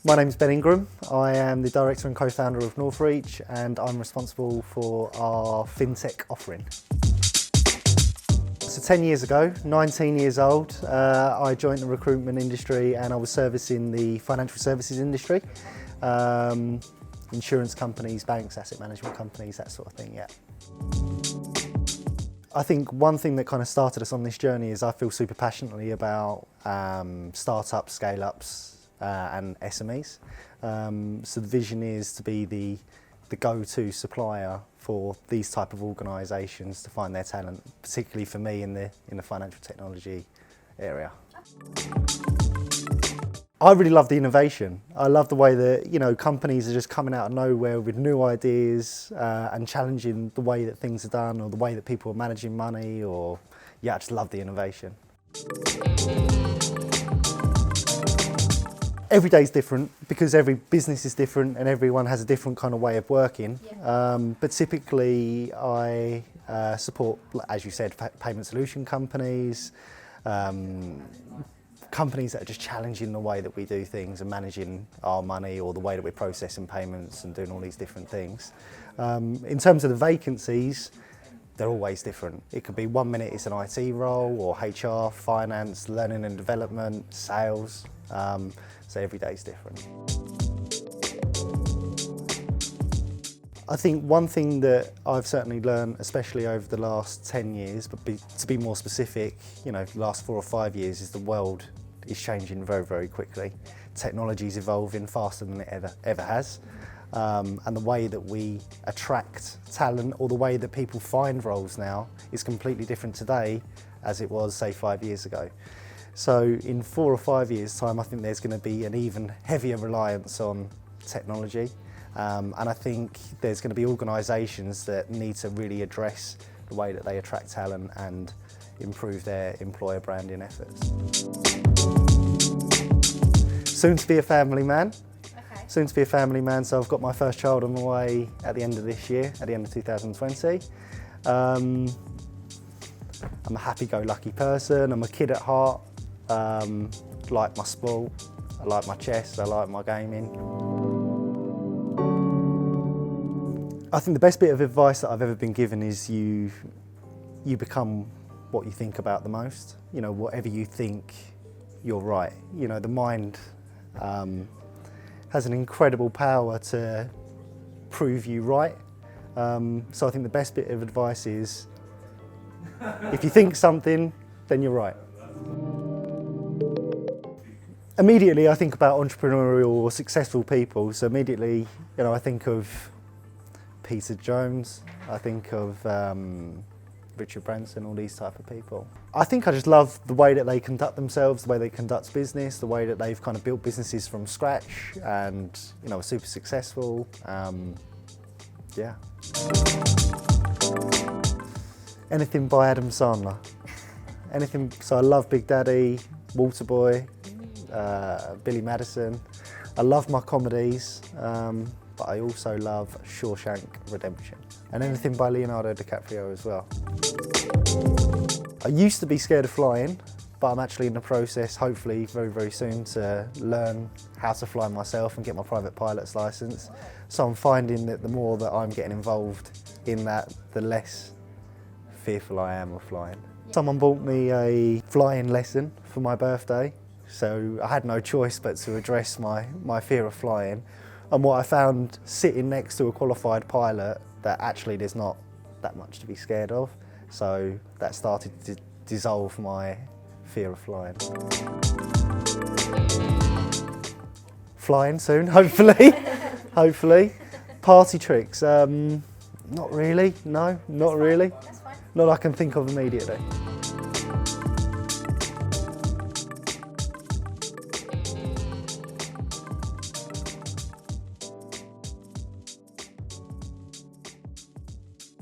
My name's Ben Ingram. I am the director and co-founder of Northreach, and I'm responsible for our Fintech offering. So 10 years ago, 19 years old, I joined the recruitment industry and I was servicing the financial services industry. Insurance companies, banks, asset management companies, that sort of thing, yeah. I think one thing that kind of started us on this journey is I feel super passionately about startups, scale-ups and SMEs. So the vision is to be the go-to supplier for these type of organisations to find their talent, particularly for me in the financial technology area. I really love the innovation. I love the way that companies are just coming out of nowhere with new ideas and challenging the way that things are done or the way that people are managing money. I just love the innovation. Every day is different because every business is different and everyone has a different kind of way of working. Yeah. But typically I support, as you said, payment solution companies, companies that are just challenging the way that we do things and managing our money or the way that we're processing payments and doing all these different things. In terms of the vacancies, they're always different. It could be 1 minute it's an IT role or HR, finance, learning and development, sales. So every day is different. I think one thing that I've certainly learned, especially over the last 10 years, but to be more specific, the last 4 or 5 years, is the world is changing very, very quickly. Technology is evolving faster than it ever has. And the way that we attract talent or the way that people find roles now is completely different today as it was, say, 5 years ago. So in 4 or 5 years' time, I think there's going to be an even heavier reliance on technology. And I think there's going to be organisations that need to really address the way that they attract talent and improve their employer branding efforts. Soon to be a family man. Okay. Soon to be a family man, so I've got my first child on the way at the end of this year, at the end of 2020. I'm a happy-go-lucky person, I'm a kid at heart. Like my sport, I like my chess, I like my gaming. I think the best bit of advice that I've ever been given is you become what you think about the most. Whatever you think, you're right. The mind has an incredible power to prove you right. So I think the best bit of advice is, if you think something, then you're right. Immediately I think about entrepreneurial or successful people, so immediately I think of Peter Jones, I think of Richard Branson, all these type of people. I think I just love the way that they conduct themselves, the way they conduct business, the way that they've kind of built businesses from scratch and are super successful. Yeah. Anything by Adam Sandler. Anything, so I love Big Daddy, Waterboy, Billy Madison. I love my comedies, but I also love Shawshank Redemption. And anything by Leonardo DiCaprio as well. I used to be scared of flying, but I'm actually in the process, hopefully very, very soon, to learn how to fly myself and get my private pilot's license. So I'm finding that the more that I'm getting involved in that, the less fearful I am of flying. Someone bought me a flying lesson for my birthday, so I had no choice but to address my fear of flying. And what I found sitting next to a qualified pilot, that actually there's not that much to be scared of. So that started to dissolve my fear of flying. Flying soon, hopefully. Hopefully. Party tricks, not really, no, not really. That's fine. Not I can think of immediately.